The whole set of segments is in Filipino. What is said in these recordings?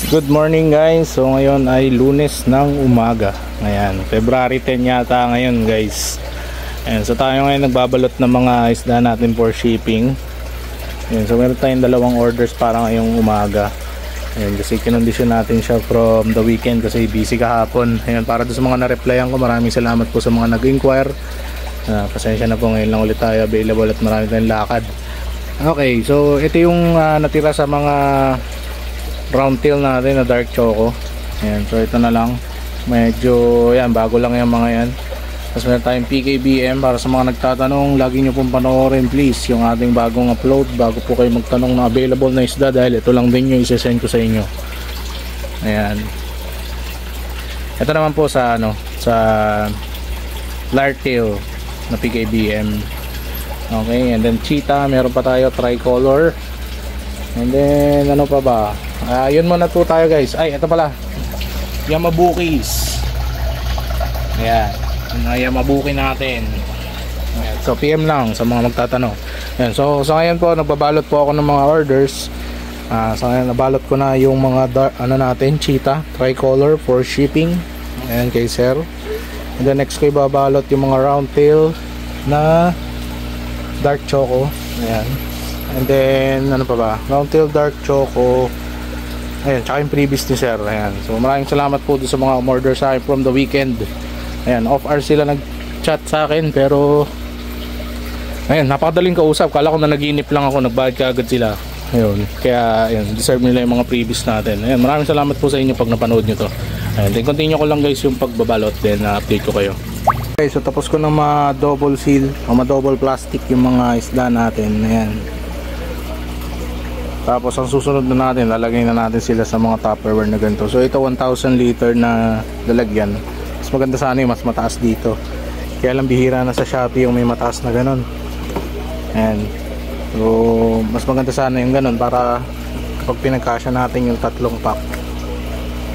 Good morning guys. So ngayon ay Lunes ng umaga. Ayan, February 10 yata ngayon guys. Ayan, so tayo ngayon nagbabalot ng mga isda natin for shipping. Ayan, so meron tayong dalawang orders para ngayong umaga. Ayan, kasi kinondisyon natin siya from the weekend kasi busy kahapon. Ayan, para doon sa mga na-replyan ko, maraming salamat po sa mga nag-inquire. Pasensya na po, ngayon lang ulit tayo available at marami tayong lakad. Okay, so ito yung natira sa mga round tail natin na dark choco. Ayan, so ito na lang. Medyo, yan, bago lang yung mga yan. Tapos meron tayong PKBM para sa mga nagtatanong. Lagi nyo pong panoorin please yung ating bagong upload bago po kayo magtanong na available na isda, dahil ito lang din yung isesend ko sa inyo. Ayan. Ito naman po sa sa large tail na PKBM. Okay, and then cheetah, meron pa tayo tricolor. And then ano pa ba? Yun muna po tayo guys. Ay, ito pala, Yamabukis. Ayan, Yamabuki natin. Ayan, so PM lang sa mga magtatanong. Ayan, so ngayon po nagbabalot po ako ng mga orders. So ngayon nabalot ko na yung mga natin, cheetah, tricolor for shipping. Ayan kay sir. And then next ko ibabalot yung mga round tail na dark choco. Ayan. And then ano pa ba? Round tail dark choco. Ayan, tsaka yung previous ni sir. Ayan. So maraming salamat po doon sa mga umorder sa akin from the weekend. Ayan, off hour sila nag-chat sa akin, pero ayan, napakadaling kausap. Kala ko na naginip lang ako, nagbayad ka agad sila. Ayun, kaya ayan, deserve nila yung mga previous natin. Ayan, maraming salamat po sa inyo pag napanood nyo to. Ayan, then continue ko lang guys yung pagbabalot, then update ko kayo. Okay, so tapos ko na ma-double seal o ma-double plastic yung mga isda natin. Ayan. Tapos ang susunod na natin, lalagay na natin sila sa mga tupperware na ganito. So ito 1,000 liter na lalagyan. Mas maganda sana yung mas mataas dito. Kaya lang bihira na sa Shopee yung may mataas na ganon. And so mas maganda sana yung ganon para kapag pinagkasya natin yung tatlong pack,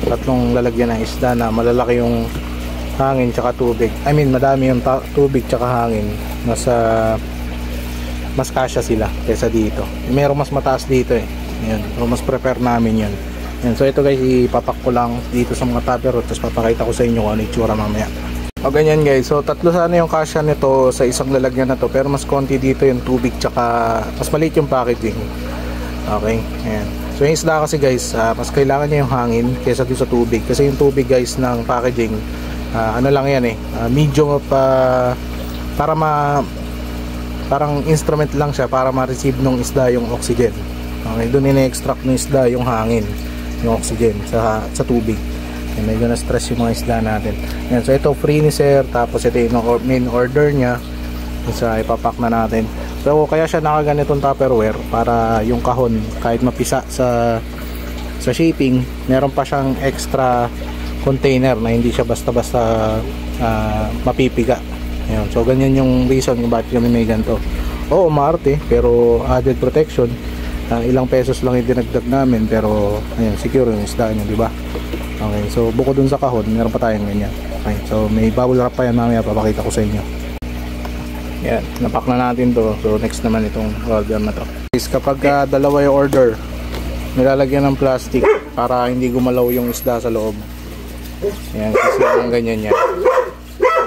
tatlong lalagyan ng isda na malalaki yung hangin tsaka tubig. I mean madami yung tubig tsaka hangin. Mas kasya sila kaysa dito. Merong mas mataas dito eh. Ayan. So mas prepare namin yun. Ayan. So ito guys, ipapak ko lang dito sa mga tupperware, tapos papakita ko sa inyo kung ano itsura mamaya. O ganyan guys. So tatlo sana yung kasya nito sa isang lalagyan na to, pero mas konti dito yung tubig tsaka mas maliit yung packaging. Okay. Ayan. So yung isda kasi guys, mas kailangan niya yung hangin kaysa dito sa tubig. Kasi yung tubig guys ng packaging, ano lang yan eh, medium of parang instrument lang siya para ma-receive ng isda yung oxygen. Okay, doon ina-extract ng isda yung hangin, yung oxygen sa tubig. And medyo na-stress yung mga isda natin. Ayan, so ito free ni sir, tapos ito yung main order niya. So ipapak na natin. So kaya siya nakaganitong tupperware para yung kahon kahit mapisa sa shipping, meron pa siyang extra container na hindi siya basta-basta mapipiga. Ayan, so ganyan yung reason kung bakit kami may ganito. Oo, maarte, pero added protection. Ilang pesos lang yung dinagdag namin, pero ayan, secure yung isda nyo, diba? Okay, so bukod dun sa kahon, meron pa tayong ganyan. Okay, so may bubble wrap pa yan mamaya, papakita ko sa inyo. Ayan, napak na natin to. So next naman itong order na to. Guys, kapag dalawa yung order, nilalagyan ng plastic para hindi gumalaw yung isda sa loob. Ayan, kasi yung ganyan yan.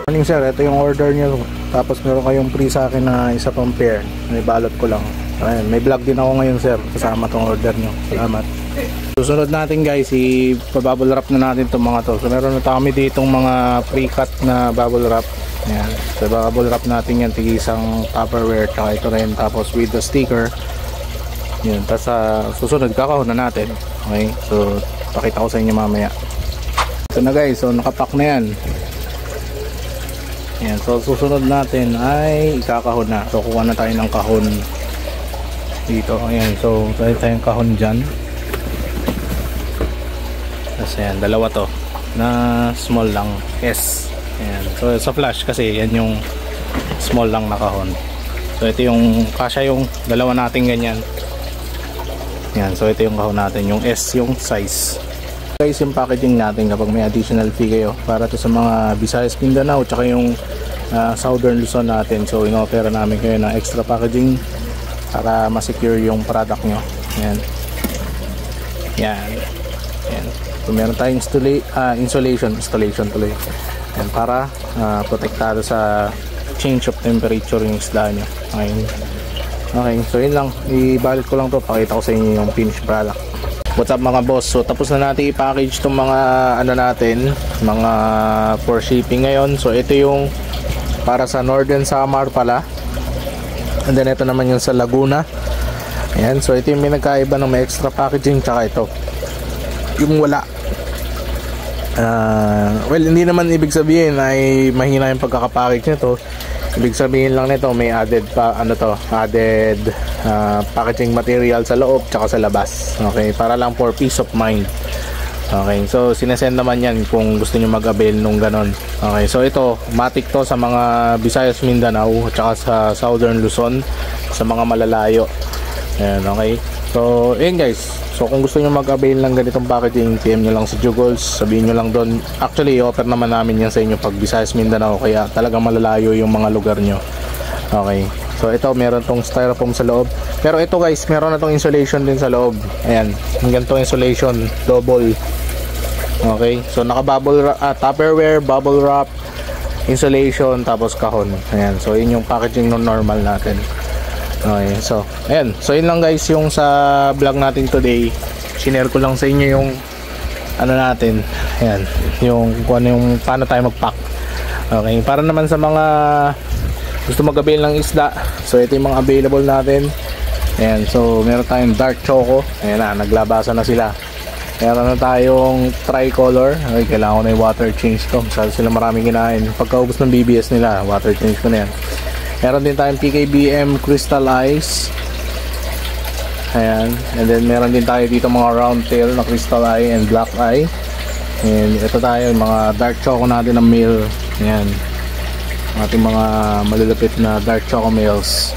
Morning sir, ito yung order nyo. Tapos meron kayong free sa akin na isa pang pair. May balot ko lang. Ayan, may vlog din ako ngayon sir, kasama tong order nyo. Salamat. Susunod natin guys, i-bubble wrap na natin itong mga to. So meron na kami ditong mga pre-cut na bubble wrap. Ayan, so bubble wrap natin yan, tigisang tupperware, tsaka ito rin, tapos with the sticker. Yan, tapos susunod kakahon na natin. Okay, so pakita ko sa inyo mamaya. Ito na guys, so nakapack na yan. Ayan, so susunod natin ay ikakahon na. So kuha na tayo ng kahon dito. Ayan, so tayo tayong kahon dyan. Tapos ayan, dalawa to na small lang, S. Ayan, so sa flash kasi yan yung small lang na kahon. So ito yung kasya yung dalawa natin ganyan. Ayan, so ito yung kahon natin, yung S yung size. Guys, yung packaging natin kapag may additional fee kayo para to sa mga Visayas, Mindanao, tsaka yung Southern Luzon natin. So in-offer namin kayo ng extra packaging para ma-secure yung product nyo. Yan. Yan. Ayan. So meron tayong insulation tuloy. Ayan, para protektado sa change of temperature yung isda nyo. Okay, so yun lang, ibalik ko lang to, pakita ko sa inyo yung finished product. What's up mga boss? So tapos na natin i-package itong mga ano natin, mga for shipping ngayon. So ito yung para sa Northern Samar pala, and then ito naman yung sa Laguna. Ayan, so ito yung may nagkaiba ng may extra packaging, tsaka ito yung wala. Well, hindi naman ibig sabihin ay mahina yung pagkakapackage nito. Ibig sabihin lang nito may added pa added packaging material sa loob tsaka sa labas. Okay, para lang for peace of mind. Okay, so sinesend naman yan kung gusto niyo mag-avail nung ganon. Okay, so ito matic to sa mga Visayas, Mindanao tsaka sa Southern Luzon, sa mga malalayo. Ayan, okay. So, ayun guys. So, kung gusto nyo mag-avail ng ganitong packaging, PM nyo lang si Jugols. Sabihin nyo lang doon. Actually, offer naman namin yan sa inyo pag Visayas, Mindanao. Kaya talagang malalayo yung mga lugar nyo. Okay. So, ito, meron tong styrofoam sa loob. Pero ito guys, meron na tong insulation din sa loob. Ayan. Yung ganitong insulation. Double. Okay. So, naka-bubble Tupperware, bubble wrap, insulation, tapos kahon. Ayan. So, yun yung packaging no normal natin. Okay, so ayan, so yun lang guys yung sa vlog natin today. Shinare ko lang sa inyo yung ano natin, ayan, yung kung ano yung paano tayo mag-pack. Okay, para naman sa mga gusto mag-avail ng isda, so ito yung mga available natin. Ayan, so meron tayong dark choco, ayan na, naglabasan na sila. Meron na tayong tricolor, okay, kailangan ko na yung water change to, masyado sila maraming kinain. Pagkaubos ng BBS nila, water change ko na yan. Meron din tayong PKBM Crystal Eyes. Ayan. And then meron din tayo dito mga round tail na Crystal Eye and Black Eye. And ito tayo mga dark choco natin na male. Ayan. Ating mga malulupit na dark choco males.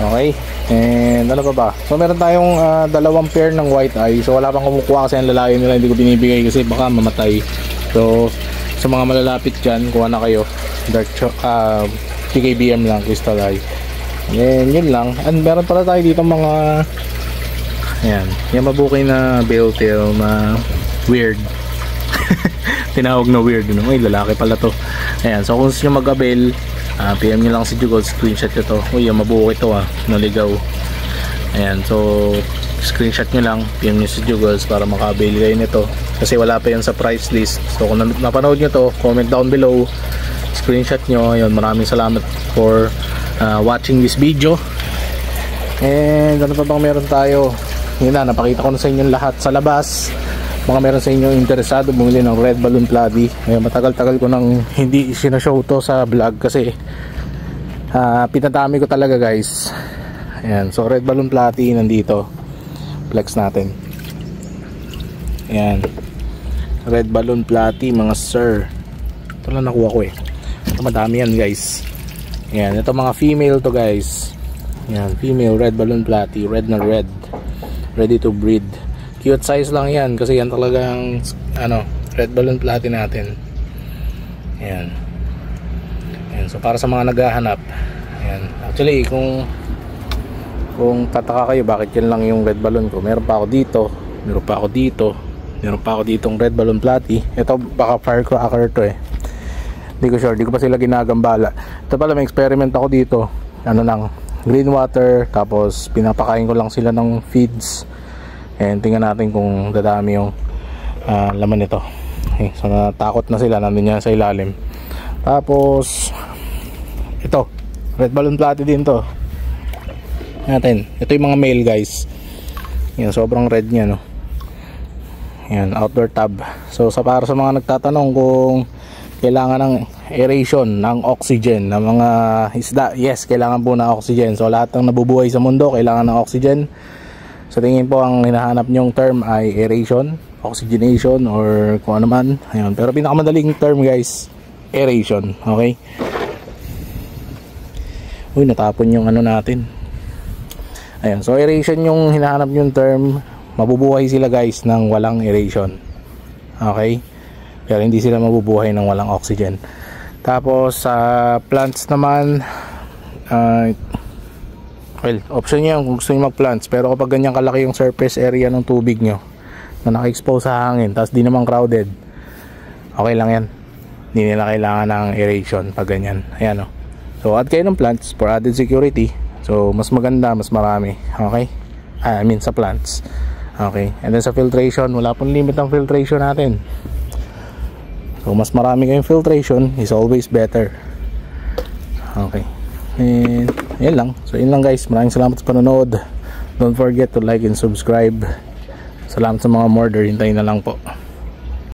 Okay. And ano pa ba? So meron tayong dalawang pair ng white eye. So wala pang kumukuha kasi ang lalaki nila, hindi ko binibigay kasi baka mamatay. So sa mga malalapit dyan, kuha na kayo. Dark choco PKBM lang, Crystal Eye. And yun lang. And meron pala tayo dito mga ayan, yung mabuki na belltail na weird. Tinawag na weird, no? Ay, lalaki pala to. Ayan, so kung gusto nyo mag-avail, PM nyo lang si Jugol, screenshot nyo to. Uy, yung mabuki to naligaw. Ayan, so screenshot nyo lang, PM nyo si Jugol para maka-avail kayo nito. Kasi wala pa yan sa price list. So kung napanood nyo to, comment down below, screenshot nyo. Ayun, maraming salamat for watching this video. And ano pa bang meron tayo? Yun na, napakita ko na sa inyo lahat sa labas. Mga meron sa inyo interesado bumili ng red balloon platy. Ayun, matagal-tagal ko nang hindi sinashow to sa vlog kasi pinadami ko talaga guys. Ayan, so red balloon platy nandito. Flex natin. Ayan, red balloon platy mga sir. Ito lang nakuha ko eh. Madami yan guys. Ayan, ito mga female to guys. Ayan, female red balloon platy, red na red, ready to breed. Cute size lang yan kasi yan talagang ano, red balloon platy natin. Ayan. Ayan, so para sa mga naghahanap. Ayan, actually kung tataka kayo bakit yan lang yung red balloon ko, meron pa ako dito, meron pa ako ditong red balloon platy. Ito baka firecracker to eh. Hindi ko sure, hindi ko pa sila ginagambala. Ito pala may experiment ako dito. Ano lang, green water, tapos pinapakain ko lang sila ng feeds. And tingnan natin kung dadami yung laman nito. Okay, so natakot na sila, nandun yan sa ilalim. Tapos ito, red balloon platy din to. Natin, ito yung mga male guys. Yan, sobrang red niya no. Yan, outdoor tab. So para sa mga nagtatanong kung kailangan ng aeration, ng oxygen ng mga isda, yes, kailangan po ng oxygen. So lahat ng nabubuhay sa mundo kailangan ng oxygen. Sa tingin po ang hinahanap nyong term ay aeration, oxygenation, or kung ano man. Ayun. Pero pinakamadaling term guys, aeration. Okay. Uy, natapon yung ano natin. Ayun. So aeration yung hinahanap nyong term. Mabubuhay sila guys ng walang aeration. Okay. Pero hindi sila mabubuhay ng walang oxygen. Tapos sa plants naman, well, option nyo kung gusto nyo mag plants. Pero kapag ganyan kalaki yung surface area ng tubig nyo, na naka-expose sa hangin, tapos di naman crowded, okay lang yan. Hindi nila kailangan ng aeration pag ganyan. Ayan o. So add kayo ng plants for added security. So mas maganda, mas marami. Okay? I mean sa plants. Okay. And then sa filtration, wala pong limit ang filtration natin. So mas marami kayong filtration is always better. Okay. And yan lang. So yun lang guys. Maraming salamat sa panonood. Don't forget to like and subscribe. Salamat sa mga order. Hintayin na lang po.